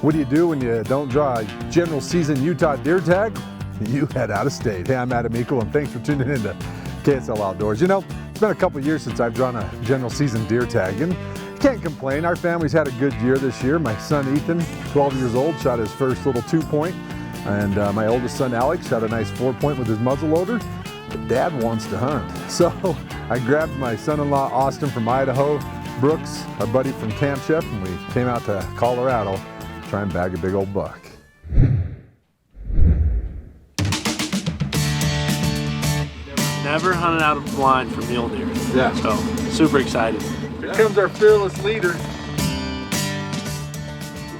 What do you do when you don't draw a general season Utah deer tag? You head out of state. Hey, I'm Adam Eagle, and thanks for tuning in to KSL Outdoors. You know, it's been a couple years since I've drawn a general season deer tag, and can't complain. Our family's had a good year this year. My son Ethan, 12 years old, shot his first little 2-point, and my oldest son Alex shot a nice 4-point with his muzzleloader. But Dad wants to hunt, so I grabbed my son-in-law Austin from Idaho, Brooks, our buddy from Camp Chef, and we came out to Colorado to try and bag a big old buck. Never hunted out of the blind for mule deer. Yeah. So, super excited. Here comes our fearless leader.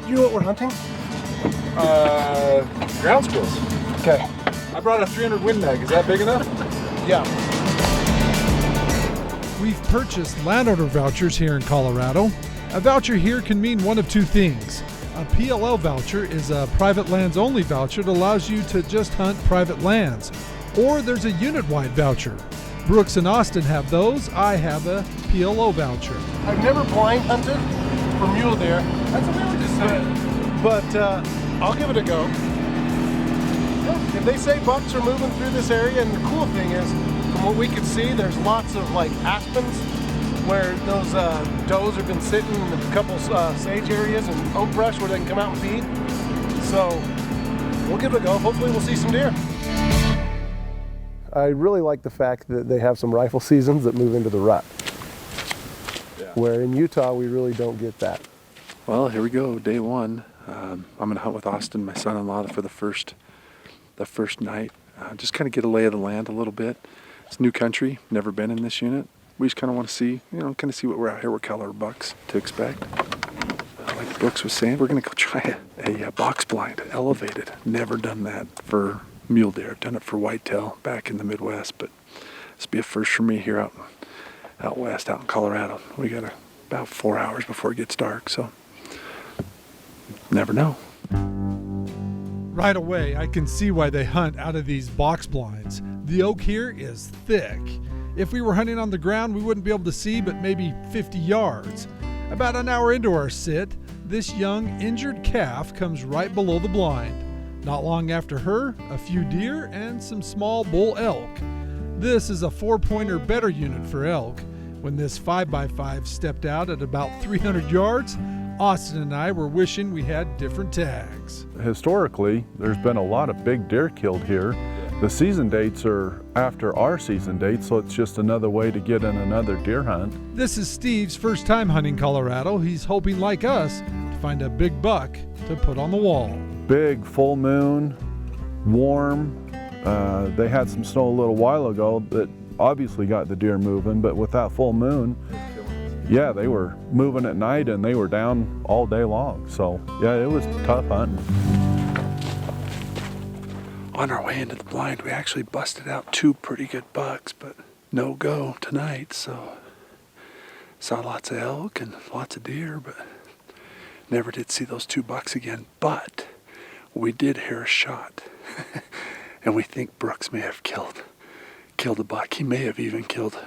You know what we're hunting? Ground squirrels. Okay. I brought a 300 Win Mag. Is that big enough? Yeah. We've purchased landowner vouchers here in Colorado. A voucher here can mean one of two things. A PLL voucher is a private lands only voucher that allows you to just hunt private lands. Or there's a unit-wide voucher. Brooks and Austin have those. I have a PLO voucher. I've never blind hunted for mule deer. That's what we were just saying. But I'll give it a go. If they say bucks are moving through this area, and the cool thing is, from what we could see, there's lots of like aspens where those does have been sitting in a couple sage areas and oak brush where they can come out and feed. So we'll give it a go. Hopefully we'll see some deer. I really like the fact that they have some rifle seasons that move into the rut. Yeah. Where in Utah we really don't get that. Well, here we go, day one. I'm gonna hunt with Austin, my son-in-law, for the first night. Just kind of get a lay of the land a little bit. It's new country, never been in this unit. We just kind of want to see, kind of see what we're out here, what color bucks to expect. Like Brooks was saying, we're gonna go try a box blind, elevated. Never done that for mule deer. I've done it for whitetail back in the Midwest, but this will be a first for me here out west, out in Colorado. We got about 4 hours before it gets dark, so never know. Right away, I can see why they hunt out of these box blinds. The oak here is thick. If we were hunting on the ground, we wouldn't be able to see but maybe 50 yards. About an hour into our sit, this young injured calf comes right below the blind. Not long after her, a few deer and some small bull elk. This is a 4-point or better unit for elk. When this 5x5 stepped out at about 300 yards, Austin and I were wishing we had different tags. Historically, there's been a lot of big deer killed here. The season dates are after our season dates, so it's just another way to get in another deer hunt. This is Steve's first time hunting Colorado. He's hoping, like us, to find a big buck to put on the wall. Big, full moon, warm. They had some snow a little while ago that obviously got the deer moving, but with that full moon, yeah, they were moving at night and they were down all day long. So yeah, it was tough hunting. On our way into the blind, we actually busted out 2 pretty good bucks, but no go tonight, so saw lots of elk and lots of deer, but never did see those 2 bucks again. But we did hear a shot, and we think Brooks may have killed a buck. He may have even killed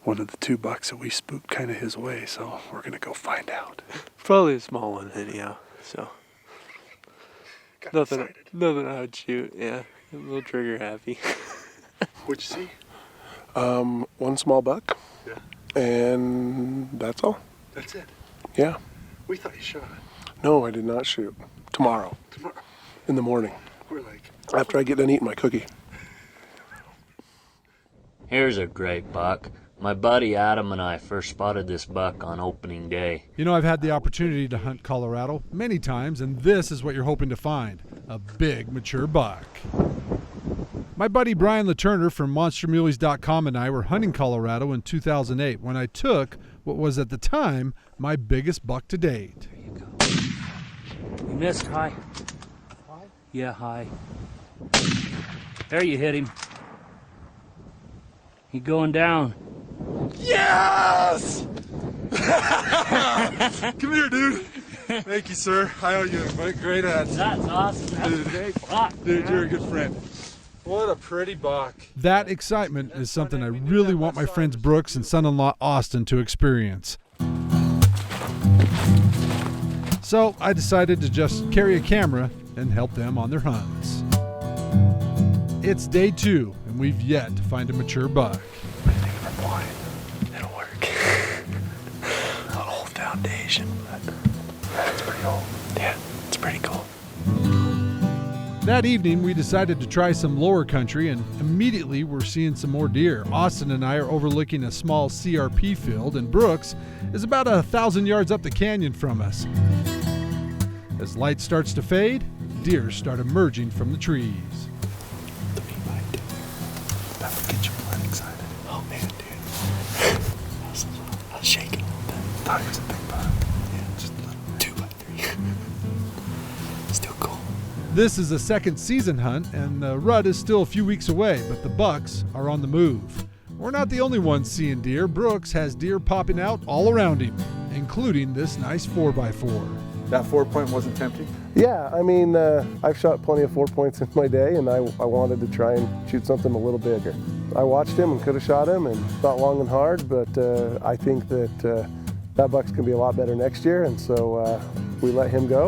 one of the 2 bucks that we spooked kind of his way, so we're gonna go find out. Probably a small one anyhow, so nothing I would shoot. Yeah, a little trigger happy. What'd you see? One small buck. Yeah. And that's all. That's it. Yeah. We thought you shot. No, I did not shoot. Tomorrow. In the morning. We're like, after I get done eating my cookie. Here's a great buck. My buddy Adam and I first spotted this buck on opening day. You know, I've had the opportunity to hunt Colorado many times, and this is what you're hoping to find, a big, mature buck. My buddy Brian LeTurner from MonsterMuleys.com and I were hunting Colorado in 2008 when I took what was at the time my biggest buck to date. There you go. You missed high. High? Yeah, high. There you hit him. He going down. Yes! Come here, dude. Thank you, sir. I owe you a great answer. That's awesome. That's a great buck. Dude, you're a good friend. What a pretty buck. That excitement is something I really want my friends Brooks and son-in-law Austin to experience. So I decided to just carry a camera and help them on their hunts. It's day 2, and we've yet to find a mature buck. What do you think of our blind? It'll work. An old foundation, but it's pretty old. Yeah, it's pretty cool. That evening, we decided to try some lower country, and immediately we're seeing some more deer. Austin and I are overlooking a small CRP field, and Brooks is about 1,000 yards up the canyon from us. As light starts to fade, deer start emerging from the trees. The meat bite, dude. That would get your blood excited. Oh man, dude. I was shaking a little bit. Thought it was a big buck. Yeah, just a little 2x3. Still cool. This is a second season hunt, and the rut is still a few weeks away, but the bucks are on the move. We're not the only ones seeing deer. Brooks has deer popping out all around him, including this nice 4x4. That 4-point wasn't tempting? Yeah, I mean, I've shot plenty of 4-points in my day, and I wanted to try and shoot something a little bigger. I watched him and could have shot him and thought long and hard, but I think that that buck's going to be a lot better next year, and so we let him go.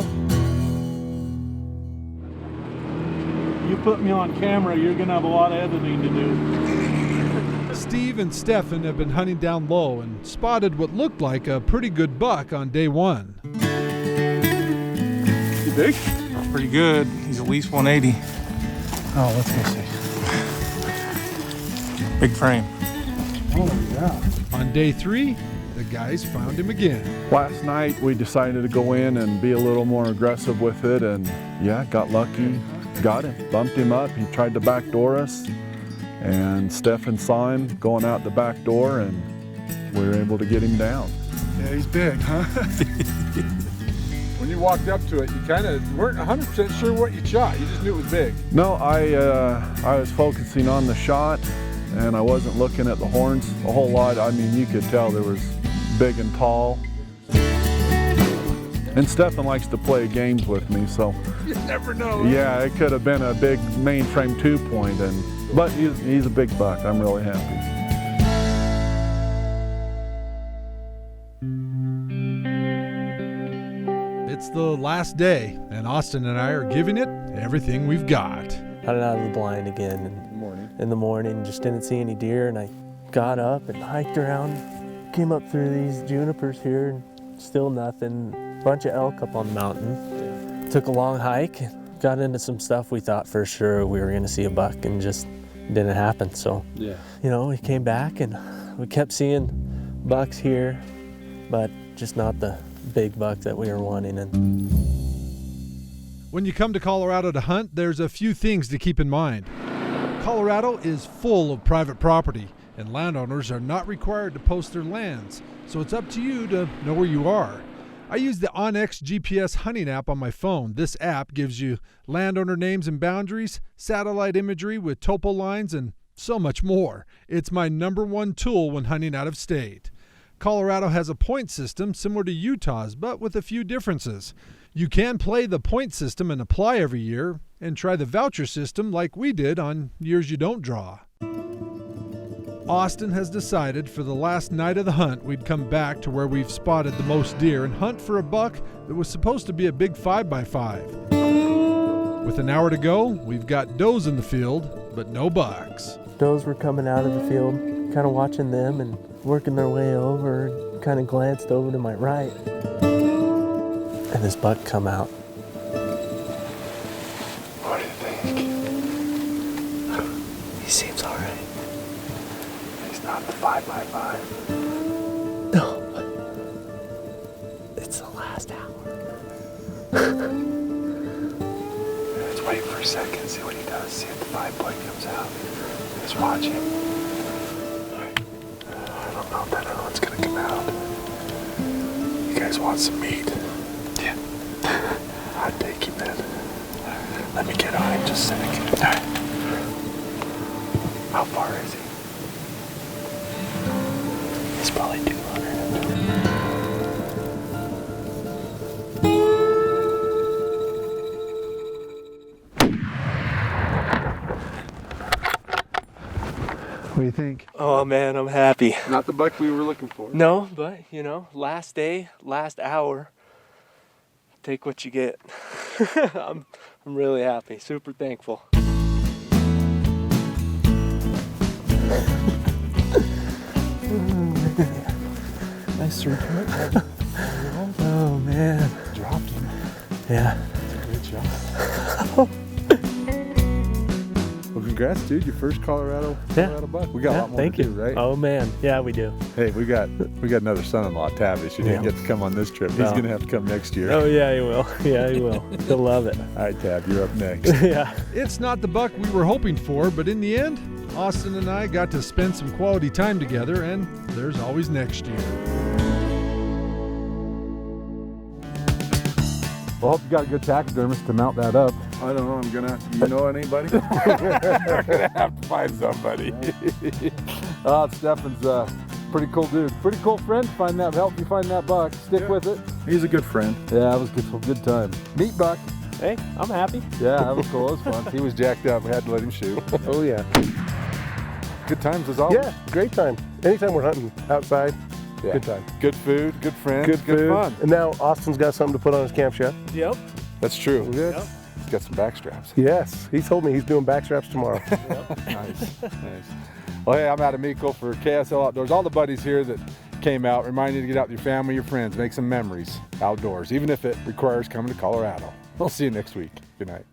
You put me on camera, you're going to have a lot of editing to do. Steve and Stefan have been hunting down low and spotted what looked like a pretty good buck on day 1. You big? Pretty good. He's at least 180. Oh, let's go see. Big frame. Oh, yeah. On day 3, the guys found him again. Last night we decided to go in and be a little more aggressive with it, and yeah, got lucky, got him, bumped him up. He tried to backdoor us, and Stefan saw him going out the back door, and we were able to get him down. Yeah, he's big, huh? When you walked up to it, you kind of weren't 100% sure what you shot. You just knew it was big. No, I was focusing on the shot, and I wasn't looking at the horns a whole lot. I mean, you could tell there was big and tall. And Stefan likes to play games with me, so You never know. yeah, it could have been a big mainframe 2-point, but he's a big buck. I'm really happy. It's the last day, and Austin and I are giving it everything we've got. Hunted out of the blind again in the morning, just didn't see any deer, and I got up and hiked around, came up through these junipers here, and still nothing. Bunch of elk up on the mountain. Took a long hike, got into some stuff we thought for sure we were gonna see a buck, and just didn't happen. So, Yeah. we came back and we kept seeing bucks here, but just not the big buck that we were wanting. And When you come to Colorado to hunt, there's a few things to keep in mind. Colorado is full of private property, and landowners are not required to post their lands, so it's up to you to know where you are. I use the Onyx GPS hunting app on my phone. This app gives you landowner names and boundaries, satellite imagery with topo lines, and so much more. It's my #1 tool when hunting out of state. Colorado has a point system similar to Utah's, but with a few differences. You can play the point system and apply every year, and try the voucher system like we did on years you don't draw. Austin has decided for the last night of the hunt we'd come back to where we've spotted the most deer and hunt for a buck that was supposed to be a big 5x5. With an hour to go, we've got does in the field, but no bucks. does were coming out of the field, kind of watching them and working their way over, and kind of glanced over to my right. And this buck come out. What do you think? He seems all right. He's not the 5x5. No, but it's the last hour. Let's wait for a second, see what he does, see if the 5-point comes out. Just watch him. I don't know if that other one's gonna come out. You guys want some meat? Yeah. I'd take him then. Let me get on him just a second. Alright. How far is he? He's probably 200. What do you think? Oh man, I'm happy. Not the buck we were looking for. No, but last day, last hour, take what you get. I'm really happy, super thankful. Nice throughput. Oh man. Dropped him. Yeah. Good job. Well, congrats, dude. Your first Colorado buck. We got a lot more thank to you. do, right? Oh man, yeah, we do. Hey, we got another son-in-law, Tavish. He didn't get to come on this trip. He's gonna have to come next year. Oh yeah, he will. Yeah, he will. He'll love it. All right, Tab, you're up next. Yeah. It's not the buck we were hoping for, but in the end, Austin and I got to spend some quality time together, and there's always next year. Well, I hope you got a good taxidermist to mount that up. I don't know, I'm gonna, you know anybody? We're gonna have to find somebody. Stefan's pretty cool dude. Pretty cool friend. Help you find that buck. Stick with it. He's a good friend. Yeah, it was good time. Neat buck. Hey, I'm happy. Yeah, that was cool. It was fun. He was jacked up. We had to let him shoot. Oh yeah. Good times as always. Yeah, great time. Anytime we're hunting outside, Yeah. good time. Good food, good friends, Good food. fun. And now Austin's got something to put on his camp chef. Yep. That's true. Good. Yep. He's got some back straps. Yes, he told me he's doing back straps tomorrow. Nice. Well, hey, I'm Adam Meikle for KSL Outdoors. All the buddies here that came out, remind you to get out with your family, your friends, make some memories outdoors, even if it requires coming to Colorado. We'll see you next week. Good night.